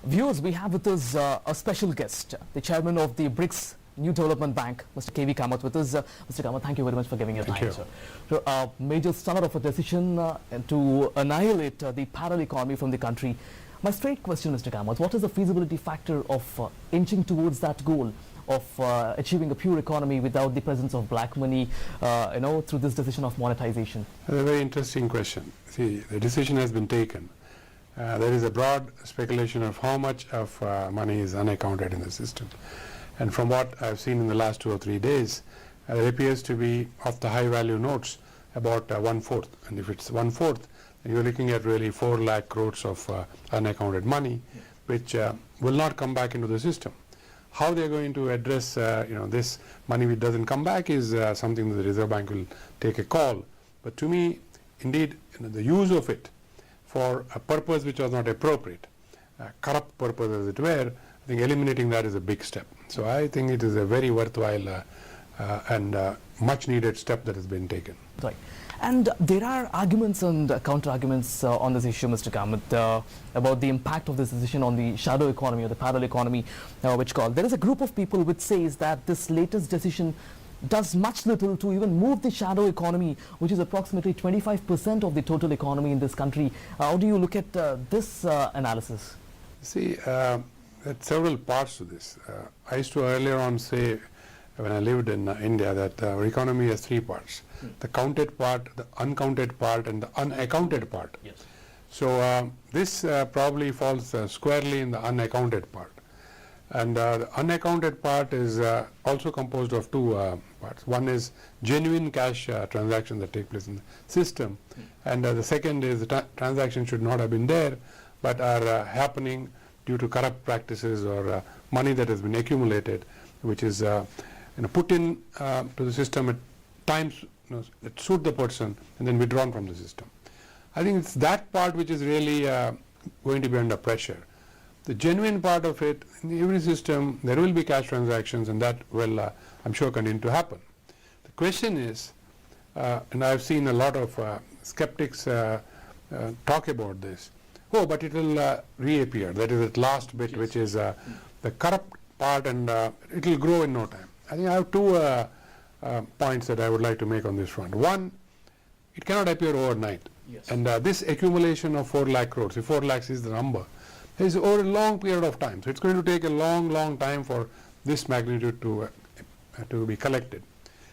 Viewers, we have with us a special guest, the chairman of the BRICS New Development Bank, Mr. KV Kamath with us. Mr. Kamath, thank you very much for giving your time, sir. So, major stunner of a decision to annihilate the parallel economy from the country. My straight question, Mr. Kamath, what is the feasibility factor of inching towards that goal of achieving a pure economy without the presence of black money, through this decision of monetization? That's a very interesting question. See, the decision has been taken. There is a broad speculation of how much of money is unaccounted in the system. And from what I've seen in the last 2 or 3 days, there appears to be, of the high value notes, about 1/4. And if it's 1/4, then you're looking at really 4 lakh crores of unaccounted money, which will not come back into the system. How they're going to address this money which doesn't come back is something that the Reserve Bank will take a call. But to me, indeed, the use of it for a purpose which was not appropriate, corrupt purpose as it were, I think eliminating that is a big step. So I think it is a very worthwhile and much needed step that has been taken. Right. And there are arguments and counter-arguments on this issue, Mr. Kamath, about the impact of this decision on the shadow economy or the parallel economy, there is a group of people which says that this latest decision does much little to even move the shadow economy, which is approximately 25% of the total economy in this country. How do you look at this analysis? See, there are several parts to this. I used to earlier on say, when I lived in India, that our economy has 3 parts. The counted part, the uncounted part, and the unaccounted part. Yes. So this probably falls squarely in the unaccounted part. And the unaccounted part is also composed of 2 parts. One is genuine cash transactions that take place in the system. And the second is the transactions should not have been there, but are happening due to corrupt practices or money that has been accumulated, which is put in to the system at times that suit the person and then withdrawn from the system. I think it's that part which is really going to be under pressure. The genuine part of it, in every system there will be cash transactions, and that will I'm sure continue to happen. The question is, and I've seen a lot of skeptics talk about this, but it will reappear. That is that last bit, which is the corrupt part, and it will grow in no time. I think I have 2 points that I would like to make on this front. One, it cannot appear overnight. Yes. And this accumulation of 4 lakh crores, if 4 lakhs is the number, is over a long period of time. So it's going to take a long time for this magnitude to be collected.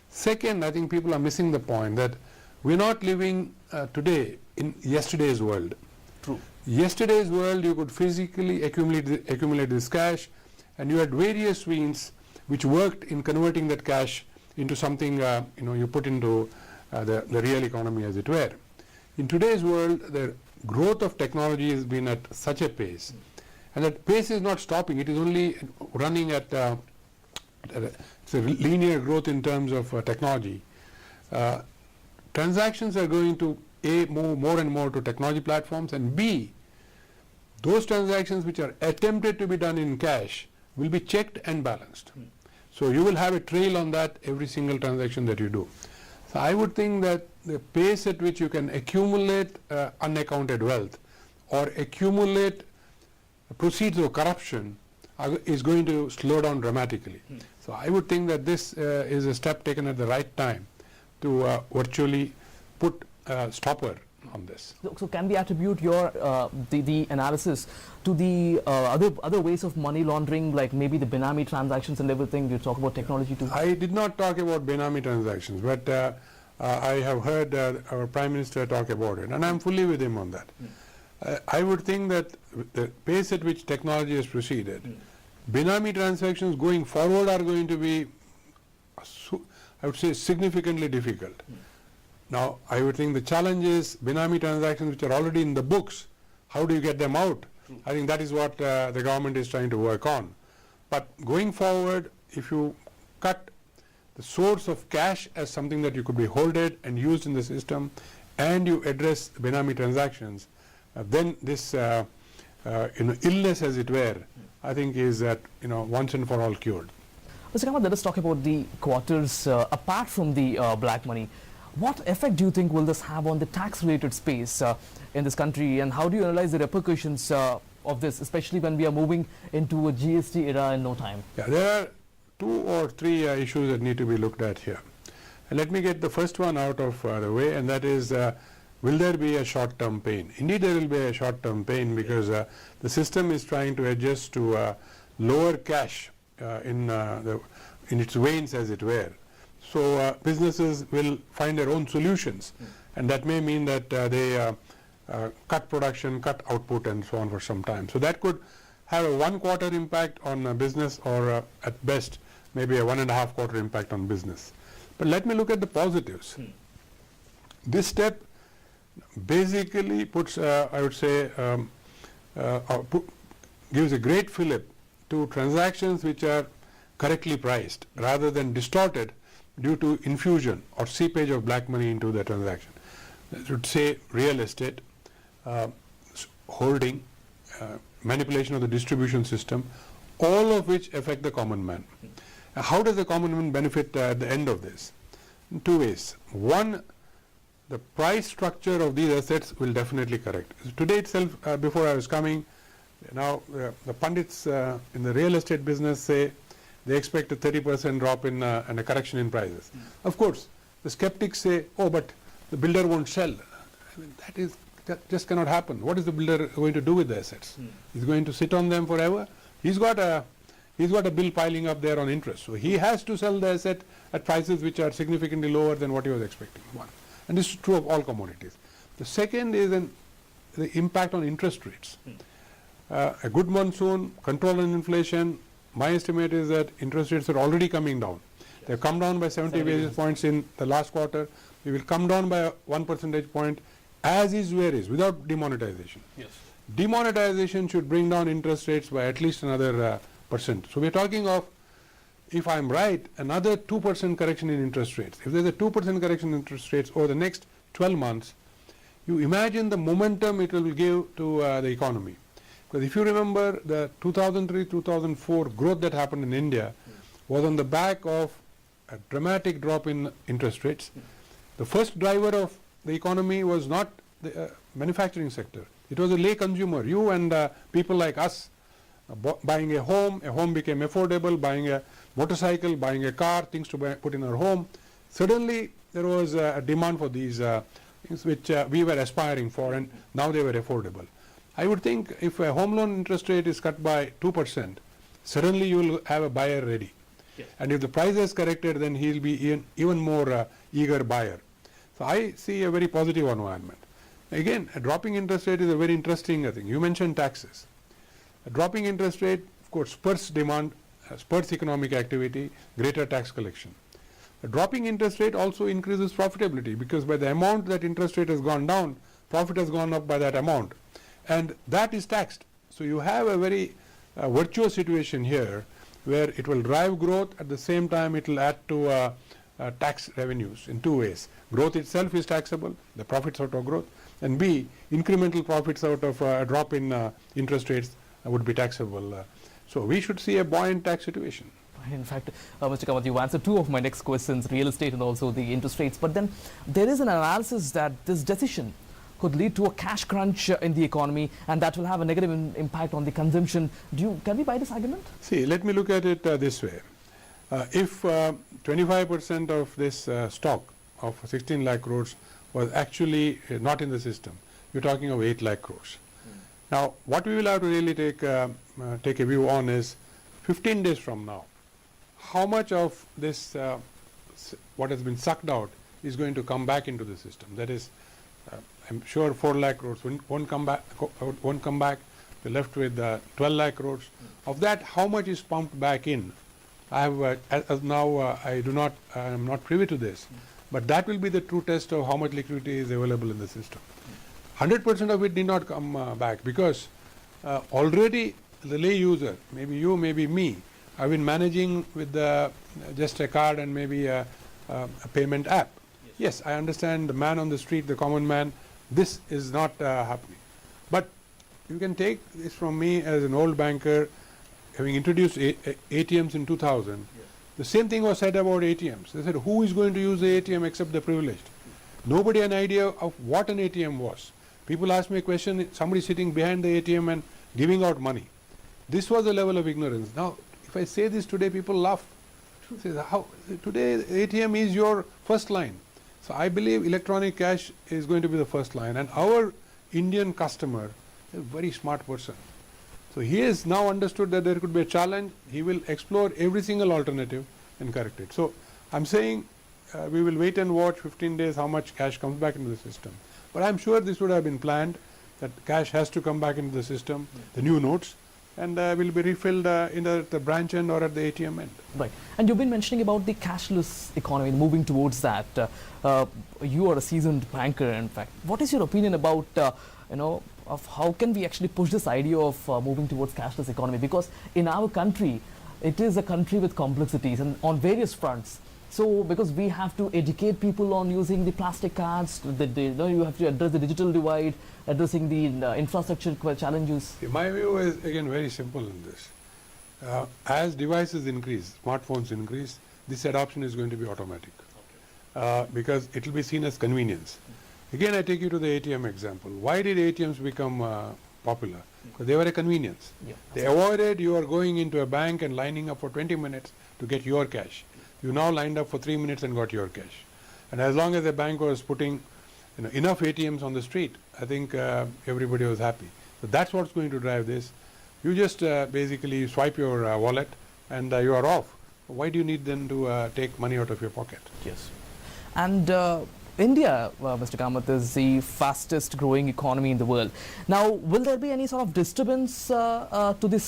Second, I think people are missing the point that we're not living today in yesterday's world. True. Yesterday's world, you could physically accumulate this cash, and you had various means which worked in converting that cash into something you put into the real economy, as it were. In today's world, the growth of technology has been at such a pace, and that pace is not stopping. It is only running at it's a linear growth in terms of technology. Transactions are going to A, move more and more to technology platforms, and B, those transactions which are attempted to be done in cash will be checked and balanced. So you will have a trail on that every single transaction that you do. So I would think that the pace at which you can accumulate unaccounted wealth or accumulate proceeds of corruption is going to slow down dramatically. So I would think that this is a step taken at the right time to virtually put a stopper on this. So can we attribute your the analysis to the other ways of money laundering, like maybe the Benami transactions and everything? You talk about technology too. I did not talk about Benami transactions, but I have heard our Prime Minister talk about it, and I'm fully with him on that. I would think that the pace at which technology has proceeded, Benami transactions going forward are going to be, I would say, significantly difficult. Now, I would think the challenge is Benami transactions which are already in the books, how do you get them out? I think that is what the government is trying to work on. But going forward, if you cut the source of cash as something that you could be holded and used in the system, and you address Benami transactions, then this illness, as it were, I think is once and for all cured. Mr. Kamath, let us talk about the quarters apart from the black money. What effect do you think will this have on the tax-related space in this country, and how do you analyze the repercussions of this, especially when we are moving into a GST era in no time? Yeah, there are 2 or 3 issues that need to be looked at here. And let me get the first one out of the way, and that is, will there be a short-term pain? Indeed, there will be a short-term pain because the system is trying to adjust to lower cash in its veins, as it were. So businesses will find their own solutions, and that may mean that they cut production, cut output, and so on for some time. So that could have a 1 quarter impact on business, or at best maybe a 1.5 quarter impact on business. But let me look at the positives. This step basically puts, I would say, gives a great fillip to transactions which are correctly priced rather than distorted due to infusion or seepage of black money into the transaction. I should say real estate, holding, manipulation of the distribution system, all of which affect the common man. How does the common man benefit at the end of this? In 2 ways. One, the price structure of these assets will definitely correct. Today itself, before I was coming, now the pundits in the real estate business say they expect a 30% drop in and a correction in prices. Of course, the skeptics say, oh, but the builder won't sell. I mean, that just cannot happen. What is the builder going to do with the assets? He's going to sit on them forever? He's got a bill piling up there on interest. So he has to sell the asset at prices which are significantly lower than what he was expecting. One. And this is true of all commodities. The second is the impact on interest rates. A good monsoon, control on inflation, my estimate is that interest rates are already coming down. They've come down by 70 basis points in the last quarter. They will come down by 1 percentage point as is where is, without demonetization. Yes. Demonetization should bring down interest rates by at least another percent. So we're talking of, if I'm right, another 2% correction in interest rates. If there's a 2% correction in interest rates over the next 12 months, you imagine the momentum it will give to the economy. Because if you remember, the 2003-2004 growth that happened in India was on the back of a dramatic drop in interest rates. The first driver of the economy was not the manufacturing sector. It was the lay consumer, you and people like us. Buying a home became affordable, buying a motorcycle, buying a car, things to put in our home. Suddenly there was a demand for these things which we were aspiring for, and now they were affordable. I would think if a home loan interest rate is cut by 2%, suddenly you will have a buyer ready. Yes. And if the price is corrected, then he will be even more eager buyer. So I see a very positive environment. Again, a dropping interest rate is a very interesting thing. You mentioned taxes. A dropping interest rate, of course, spurs demand, spurs economic activity, greater tax collection. A dropping interest rate also increases profitability, because by the amount that interest rate has gone down, profit has gone up by that amount, and that is taxed. So you have a very virtuous situation here, where it will drive growth, at the same time it will add to tax revenues in 2 ways. Growth itself is taxable, the profits out of growth, and B, incremental profits out of a drop in interest rates would be taxable. So we should see a buoyant tax situation. In fact, Mr. Kamath, you answered 2 of my next questions, real estate and also the interest rates. But then there is an analysis that this decision could lead to a cash crunch in the economy, and that will have a negative impact on the consumption. Can we buy this argument? See, let me look at it this way. If 25% of this stock of 16 lakh crores was actually not in the system, you're talking of 8 lakh crores. Now, what we will have to really take a view on is 15 days from now, how much of this, what has been sucked out, is going to come back into the system. That is, I'm sure 4 lakh crores won't come back. We're left with 12 lakh crores. Of that, how much is pumped back in? I have as now I am not privy to this, but that will be the true test of how much liquidity is available in the system. 100% of it did not come back, because already the lay user, maybe you, maybe me, have been managing with just a card and maybe a payment app. Yes, I understand the man on the street, the common man, this is not happening. But you can take this from me as an old banker, having introduced ATMs in 2000. The same thing was said about ATMs. They said, who is going to use the ATM except the privileged? Nobody had an idea of what an ATM was. People ask me a question, somebody sitting behind the ATM and giving out money. This was the level of ignorance. Now, if I say this today, people laugh. Say, how? Today, ATM is your first line. So I believe electronic cash is going to be the first line. And our Indian customer is a very smart person. So he has now understood that there could be a challenge. He will explore every single alternative and correct it. So I'm saying we will wait and watch 15 days how much cash comes back into the system. But I'm sure this would have been planned, that cash has to come back into the system, the new notes, and will be refilled in the branch end or at the ATM end. Right. And you've been mentioning about the cashless economy, moving towards that. You are a seasoned banker, in fact. What is your opinion about, of how can we actually push this idea of moving towards cashless economy? Because in our country, it is a country with complexities and on various fronts. So, because we have to educate people on using the plastic cards, you have to address the digital divide, addressing the infrastructure challenges. My view is again very simple in this. As devices increase, smartphones increase, this adoption is going to be automatic. Because it will be seen as convenience. Again, I take you to the ATM example. Why did ATMs become popular? Because they were a convenience. Yeah, they avoided you are going into a bank and lining up for 20 minutes to get your cash. You now lined up for 3 minutes and got your cash. And as long as the bank was putting enough ATMs on the street, I think everybody was happy. So that's what's going to drive this. You just basically swipe your wallet and you are off. Why do you need then to take money out of your pocket? Yes. And India, Mr. Kamath, is the fastest growing economy in the world. Now, will there be any sort of disturbance to this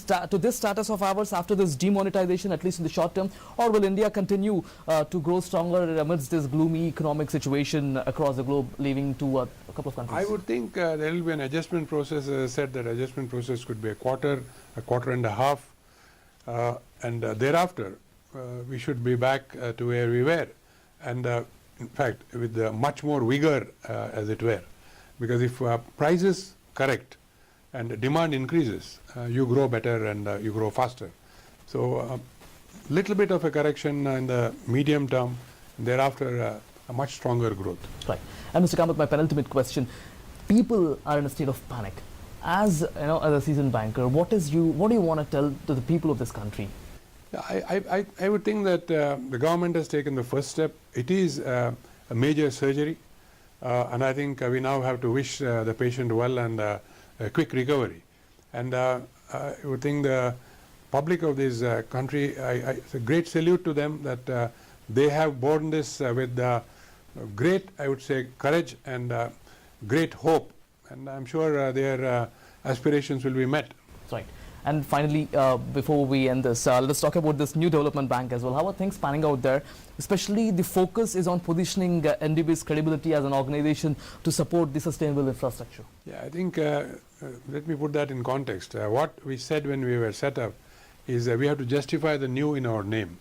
status of ours after this demonetization, at least in the short term? Or will India continue to grow stronger amidst this gloomy economic situation across the globe, leaving to a couple of countries? I would think there will be an adjustment process. As I said, that adjustment process could be a quarter and a half. And thereafter, we should be back to where we were. And in fact, with much more vigor, as it were. Because if prices correct and demand increases, you grow better and you grow faster. So, little bit of a correction in the medium term, and thereafter a much stronger growth. Right. And Mr. Kamath, my penultimate question: people are in a state of panic. As as a seasoned banker, what do you want to tell to the people of this country? I would think that the government has taken the first step. It is a major surgery, and I think we now have to wish the patient well and a quick recovery. And I would think the public of this country, it's a great salute to them that they have borne this with great, I would say, courage and great hope. And I'm sure their aspirations will be met. That's right. And finally, before we end this, let's talk about this new development bank as well. How are things panning out there? Especially the focus is on positioning NDB's credibility as an organization to support the sustainable infrastructure. Yeah, I think, let me put that in context. What we said when we were set up is we have to justify the new in our name.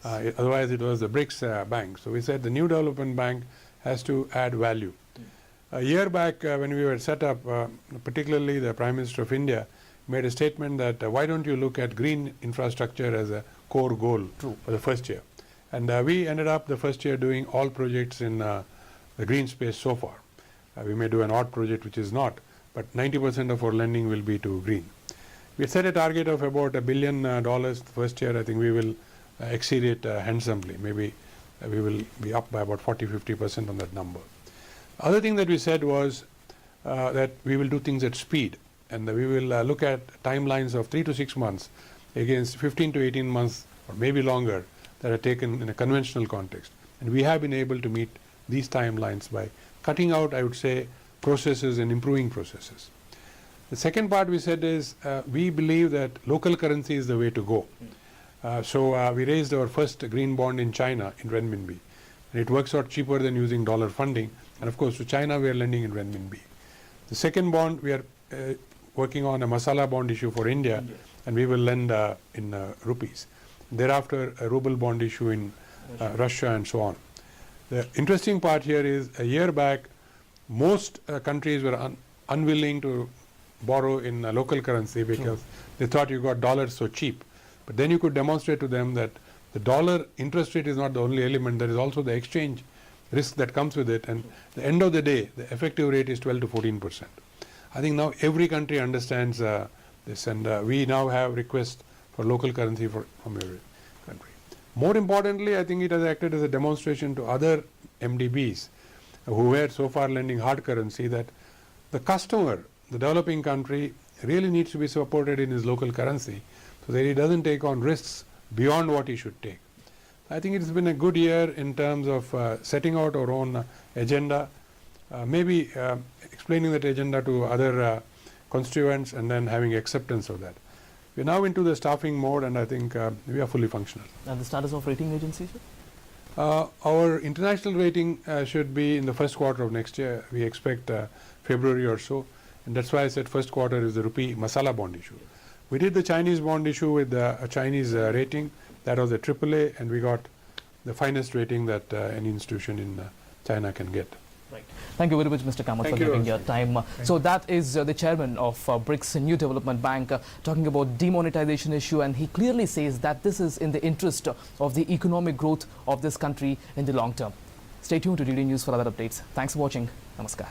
Yes. Otherwise, it was the BRICS bank. So we said the new development bank has to add value. A year back, when we were set up, particularly the Prime Minister of India made a statement that why don't you look at green infrastructure as a core goal for the first year. And we ended up the first year doing all projects in the green space so far. We may do an odd project which is not, but 90% of our lending will be to green. We set a target of about $1 billion the first year. I think we will exceed it handsomely. Maybe we will be up by about 40-50% on that number. Other thing that we said was that we will do things at speed. And we will look at timelines of 3 to 6 months against 15 to 18 months or maybe longer that are taken in a conventional context. And we have been able to meet these timelines by cutting out, I would say, processes and improving processes. The second part we said is we believe that local currency is the way to go. So we raised our first green bond in China in renminbi. And it works out cheaper than using dollar funding. And of course, to China, we are lending in renminbi. The second bond, we are working on a masala bond issue for India, and we will lend in rupees. Thereafter, a ruble bond issue in Russia and so on. The interesting part here is a year back, most countries were unwilling to borrow in local currency because they thought you got dollars so cheap. But then you could demonstrate to them that the dollar interest rate is not the only element, there is also the exchange risk that comes with it. And at the end of the day, the effective rate is 12 to 14%. I think now every country understands the this, and we now have requests for local currency from every country. More importantly, I think it has acted as a demonstration to other MDBs who were so far lending hard currency that the customer, the developing country, really needs to be supported in his local currency so that he doesn't take on risks beyond what he should take. I think it's been a good year in terms of setting out our own agenda, maybe explaining that agenda to other constituents and then having acceptance of that. We're now into the staffing mode, and I think we are fully functional. And the status of rating agencies, sir? Our international rating should be in the first quarter of next year. We expect February or so, and that's why I said first quarter is the rupee masala bond issue. We did the Chinese bond issue with a Chinese rating. That was the AAA, and we got the finest rating that any institution in China can get. Right. Thank you very much, Mr. Kamath, for Thank you, giving your Rohit. time. So that is the chairman of BRICS New Development Bank talking about demonetization issue, and he clearly says that this is in the interest of the economic growth of this country in the long term. Stay tuned to DD News for other updates. Thanks for watching. Namaskar.